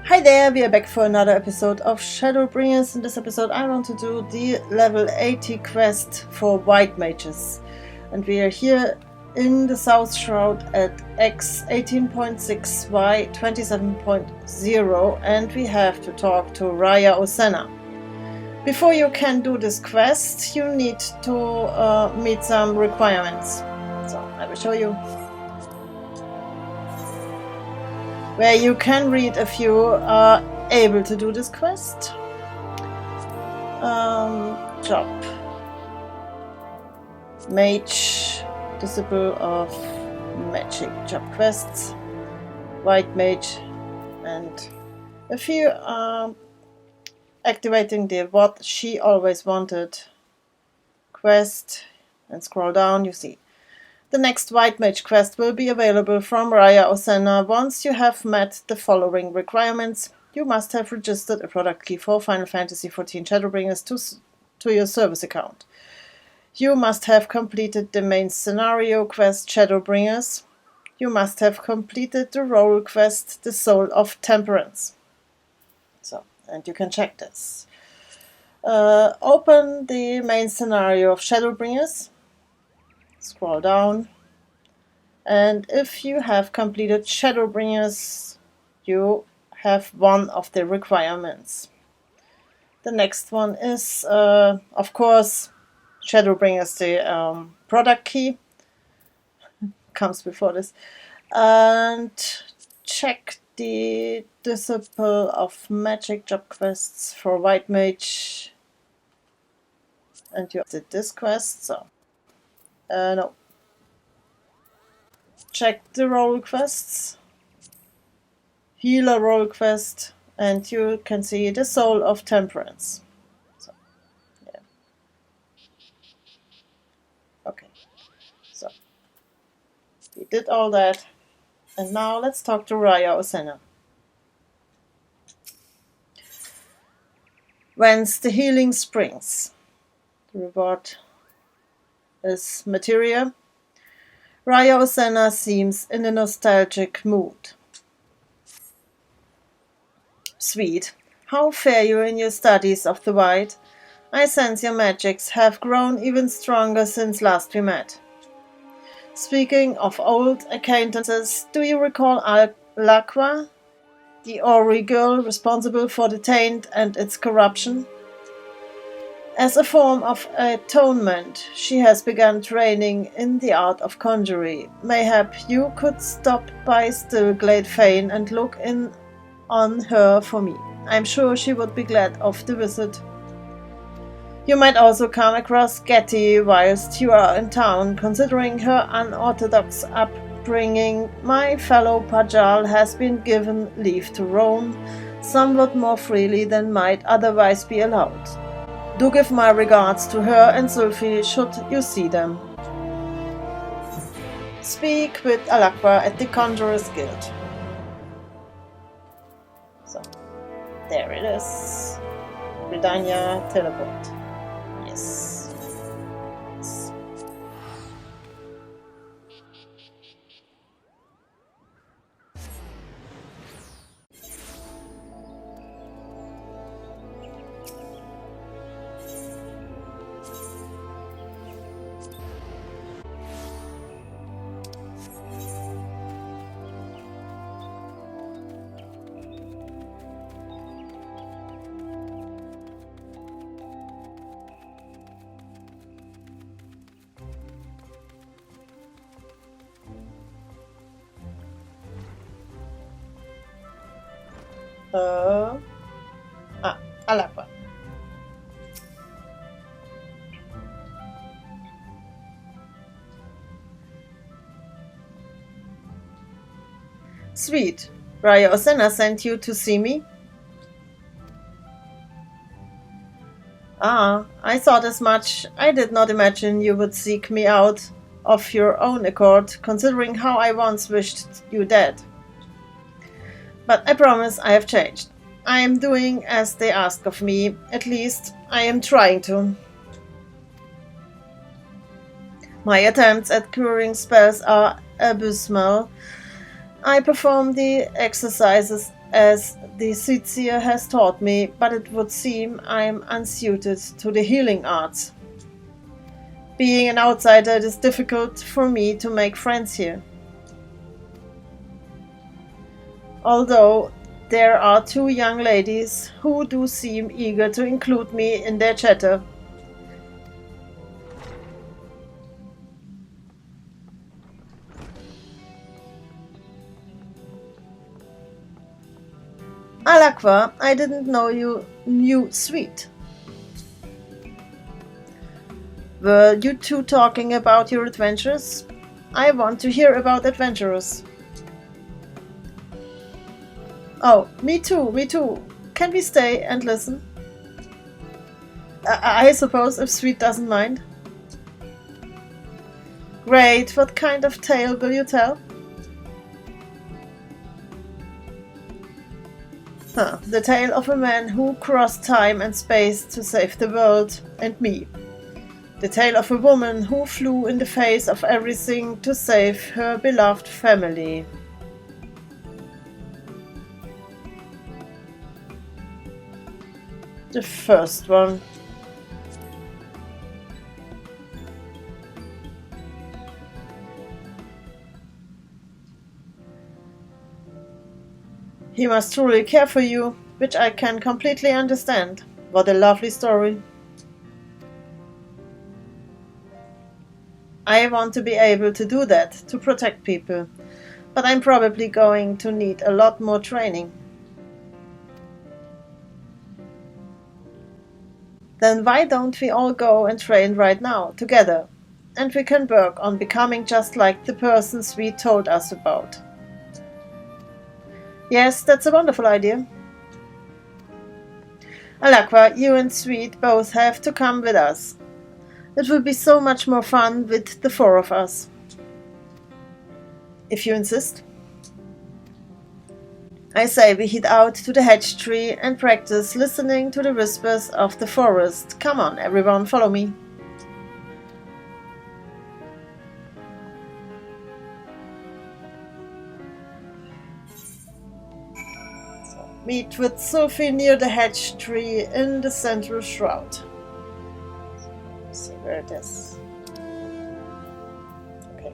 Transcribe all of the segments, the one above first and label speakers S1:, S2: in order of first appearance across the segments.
S1: Hi there, we are back for another episode of Shadowbringers. In this episode I want to do the level 80 quest for white mages. And we are here in the South Shroud at X 18.6 Y 27.0 and we have to talk to Riol. Before you can do this quest you need to meet some requirements. So I will show you. Where you can read if you are able to do this quest. Job. Mage, Disciple of Magic job quests, White Mage, and if you are activating the What She Always Wanted quest and scroll down, you see. The next White Mage quest will be available from Riol. Once you have met the following requirements. You must have registered a product key for Final Fantasy XIV Shadowbringers to your service account. You must have completed the main scenario quest Shadowbringers. You must have completed the role quest The Soul of Temperance. So, and you can check this. Open the main scenario of Shadowbringers. Scroll down, and if you have completed Shadowbringers, you have one of the requirements. The next one is, of course, Shadowbringers, the product key comes before this, and check the Disciple of Magic job quests for White Mage, and you did this quest, so. No. Check the role quests, healer role quest, and you can see the Soul of Temperance. So, yeah. Okay. So, we did all that, and now let's talk to Riol. Whence the healing springs. The reward is materia. Riol seems in a nostalgic mood. Sweet, how fare you in your studies of the white? I sense your magics have grown even stronger since last we met. Speaking of old acquaintances, do you recall Alaqua, the Ori girl responsible for the taint and its corruption? As a form of atonement, she has begun training in the art of conjuring. Mayhap you could stop by Stillglade Fane and look in on her for me. I'm sure she would be glad of the visit. You might also come across Getty whilst you are in town. Considering her unorthodox upbringing, my fellow Pajal has been given leave to roam somewhat more freely than might otherwise be allowed. Do give my regards to her and Zulfi should you see them. Speak with Alaqua at the Conjurer's Guild. So, there it is. Gridania teleport. Yes. Alaqua. Sweet. Riol sent you to see me? Ah, I thought as much. I did not imagine you would seek me out of your own accord, considering how I once wished you dead. But I promise I have changed. I am doing as they ask of me. At least, I am trying to. My attempts at curing spells are abysmal. I perform the exercises as the Soothsayer has taught me, but it would seem I am unsuited to the healing arts. Being an outsider, it is difficult for me to make friends here. Although there are two young ladies who do seem eager to include me in their chatter. Alaqua, I didn't know you knew Sweet. Were you two talking about your adventures? I want to hear about adventurers. Oh, me too, me too. Can we stay and listen? I suppose if Sweet doesn't mind. Great, what kind of tale will you tell? The tale of a man who crossed time and space to save the world and me. The tale of a woman who flew in the face of everything to save her beloved family. The first one. He must truly care for you, which I can completely understand. What a lovely story. I want to be able to do that, to protect people, but I'm probably going to need a lot more training. Then why don't we all go and train right now, together, and we can work on becoming just like the persons we told us about. Yes, that's a wonderful idea. Alaqua, you and Sweet both have to come with us. It will be so much more fun with the four of us. If you insist. I say we head out to the hedge tree and practice listening to the whispers of the forest. Come on, everyone, follow me. Meet with Sophie near the hedge tree in the central shroud. Let's see where it is. Okay.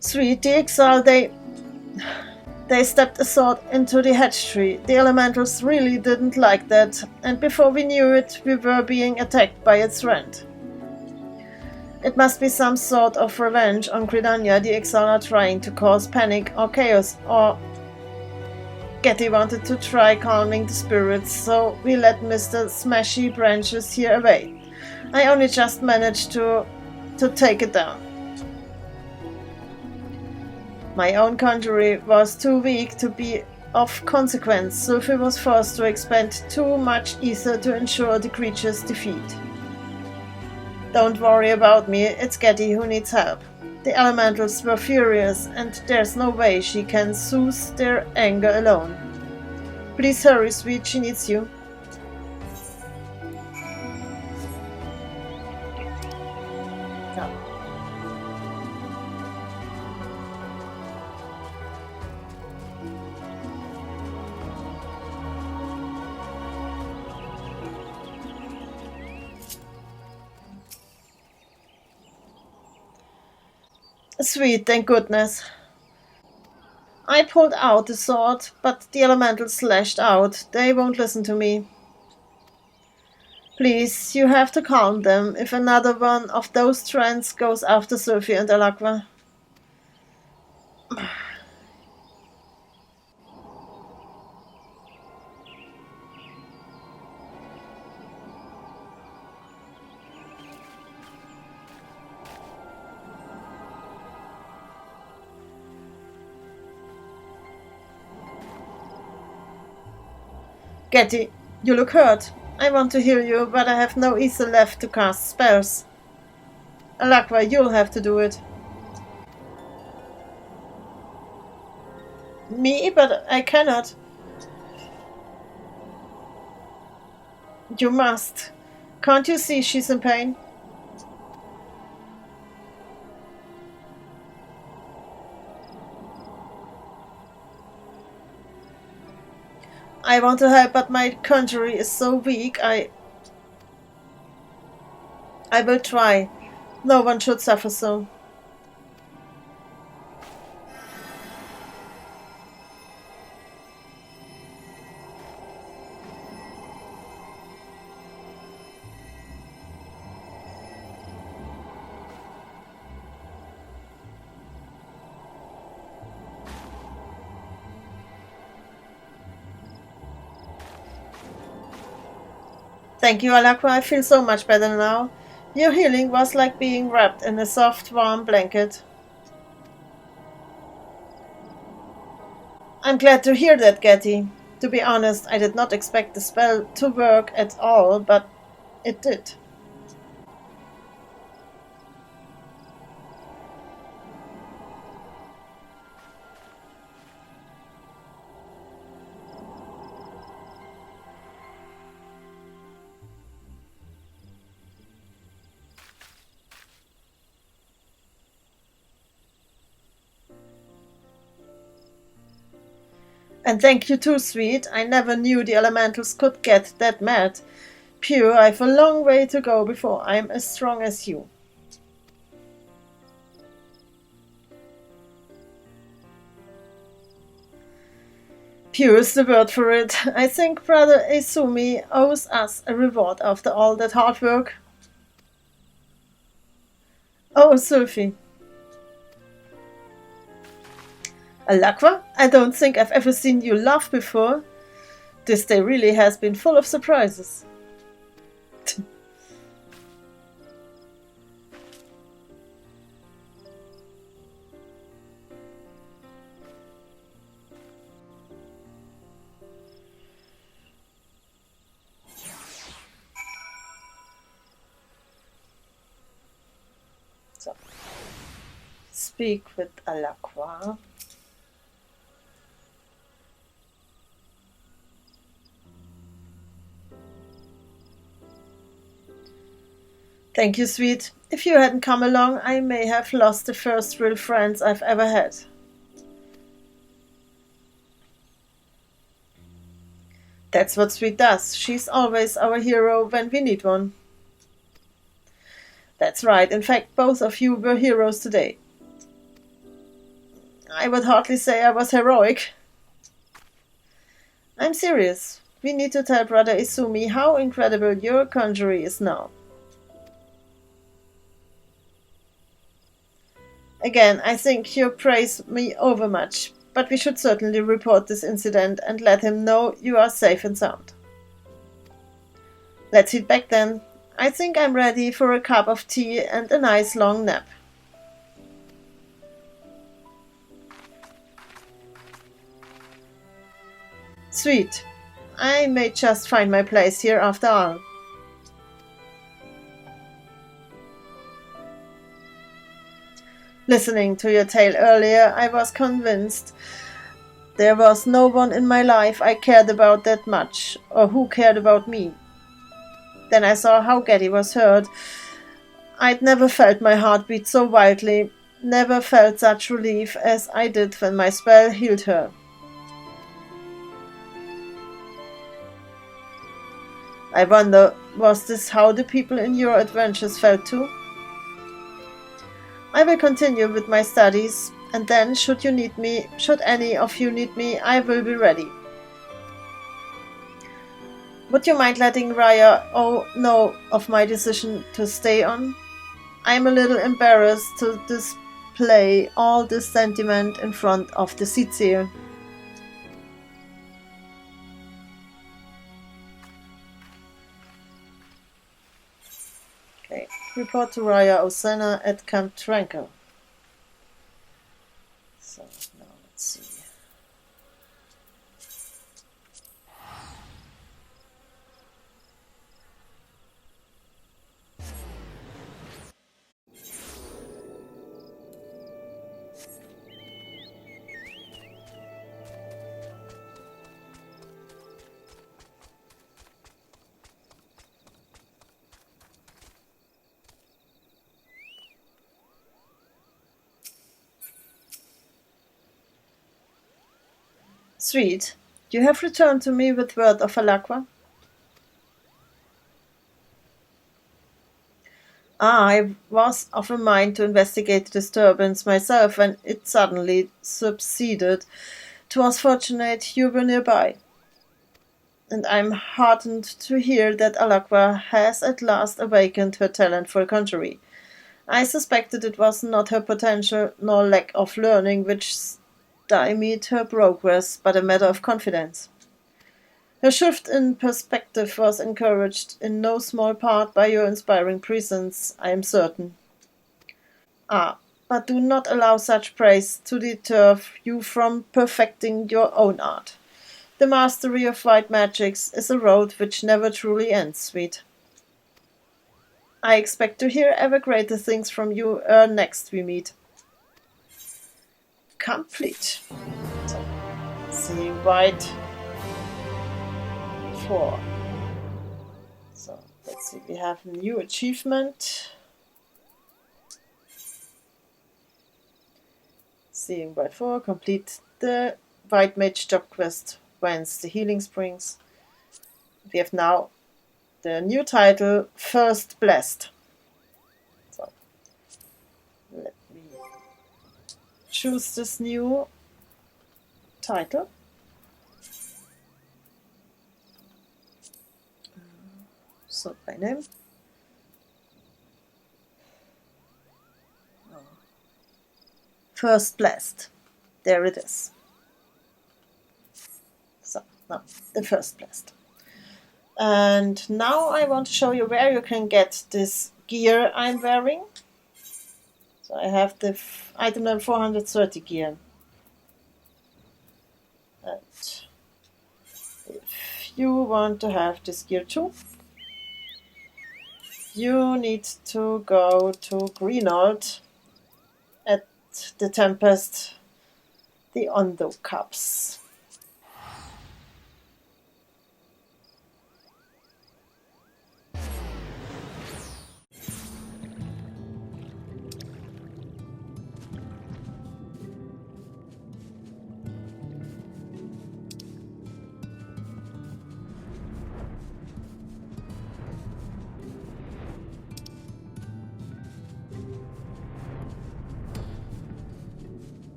S1: Sweet, the exile, they stepped aside into the hedge tree. The elementals really didn't like that, and before we knew it, we were being attacked by its rend. It must be some sort of revenge on Gridania. The exile are trying to cause panic or chaos, or Getty wanted to try calming the spirits, so we let Mr. Smashy Branches here away. I only just managed to take it down. My own conjurer was too weak to be of consequence, so Sophie was forced to expend too much ether to ensure the creature's defeat. Don't worry about me, it's Getty who needs help. The elementals were furious, and there's no way she can soothe their anger alone. Please hurry, Sweet, she needs you. Sweet, thank goodness. I pulled out the sword, but the elementals lashed out. They won't listen to me. Please, you have to calm them if another one of those trends goes after Sophie and Alaqua. Getty, you look hurt. I want to heal you, but I have no ether left to cast spells. Alaqua, you'll have to do it. Me? But I cannot. You must. Can't you see she's in pain? I want to help, but my conjury is so weak. I will try. No one should suffer so. Thank you, Alaqua. I feel so much better now. Your healing was like being wrapped in a soft, warm blanket. I'm glad to hear that, Getty. To be honest, I did not expect the spell to work at all, but it did. And thank you too, sweet. I never knew the elementals could get that mad. Pure, I've a long way to go before I'm as strong as you. Pure is the word for it. I think Brother Izumi owes us a reward after all that hard work. Oh, Sophie. Alaqua, I don't think I've ever seen you laugh before. This day really has been full of surprises. So, speak with Alaqua. Thank you, sweet. If you hadn't come along, I may have lost the first real friends I've ever had. That's what Sweet does. She's always our hero when we need one. That's right. In fact, both of you were heroes today. I would hardly say I was heroic. I'm serious. We need to tell Brother Izumi how incredible your conjury is now. Again, I think you praise me overmuch, but we should certainly report this incident and let him know you are safe and sound. Let's head back then. I think I'm ready for a cup of tea and a nice long nap. Sweet. I may just find my place here after all. Listening to your tale earlier, I was convinced there was no one in my life I cared about that much, or who cared about me. Then I saw how Getty was hurt. I'd never felt my heart beat so wildly, never felt such relief as I did when my spell healed her. I wonder, was this how the people in your adventures felt too? I will continue with my studies, and then, should any of you need me, I will be ready. Would you mind letting Raya know of my decision to stay on? I'm a little embarrassed to display all this sentiment in front of the Sitze. Okay, report to Raya Osana at Camp Tranquil. So now let's see. Sweet, you have returned to me with word of Alaqua? I was of a mind to investigate the disturbance myself when it suddenly subsided. 'Twas fortunate you were nearby, and I'm heartened to hear that Alaqua has at last awakened her talent for conjuring. I suspected it was not her potential nor lack of learning which stymied her progress, but a matter of confidence. Her shift in perspective was encouraged in no small part by your inspiring presence, I am certain. But do not allow such praise to deter you from perfecting your own art. The mastery of white magics is a road which never truly ends, sweet. I expect to hear ever greater things from you ere next we meet. Complete. So, see white 4. So let's see, we have a new achievement. Seeing white 4, complete the White Mage job quest, Whence, the Healing Springs. We have now the new title, First Blessed. So let me choose this new title. Sort by name. First Blessed. There it is. So, now, the First Blessed. And now I want to show you where you can get this gear I'm wearing. So I have the item level 430 gear. And if you want to have this gear too, you need to go to Riol at the Tempest, the Ondo Cups.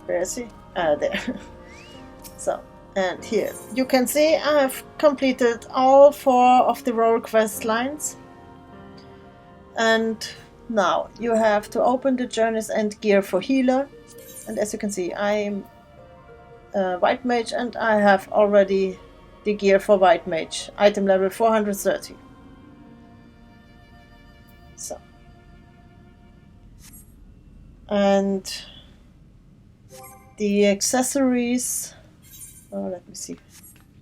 S1: Where is he? There. So, and here you can see I have completed all 4 of the role quest lines. And now you have to open the Journey's End gear for healer. And as you can see, I'm a White Mage and I have already the gear for White Mage, item level 430. So, and the accessories, let me see,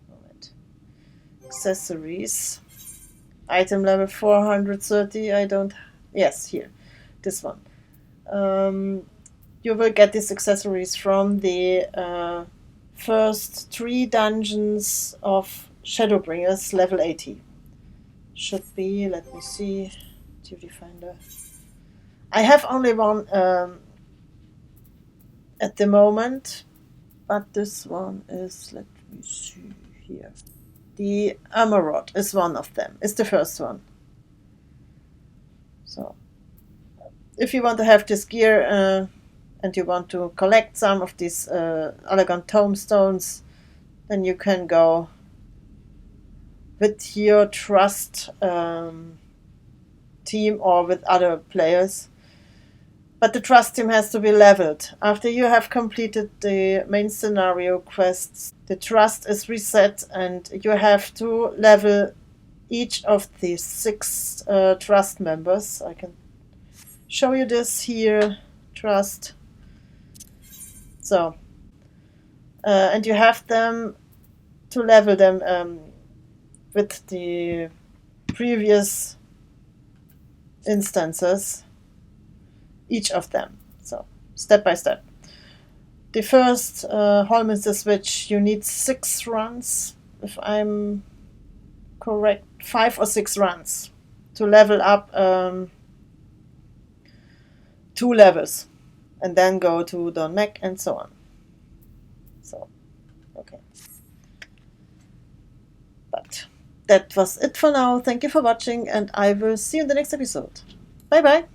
S1: moment. Accessories, item level 430, I don't, yes, here, this one. You will get these accessories from the first 3 dungeons of Shadowbringers, level 80. Should be, let me see, duty finder. I have only one at the moment, but this one is, let me see here. The Amarod is one of them, is the first one. So, if you want to have this gear and you want to collect some of these elegant tombstones, then you can go with your trust team or with other players. But the trust team has to be leveled. After you have completed the main scenario quests, the trust is reset and you have to level each of the 6 trust members. I can show you this here, trust. So, and you have them to level them with the previous instances, each of them. So, step by step. The first Hallminster switch, you need 6 runs, if I'm correct, 5 or 6 runs to level up 2 levels, and then go to Don Mac and so on. So, okay. But that was it for now. Thank you for watching, and I will see you in the next episode. Bye bye!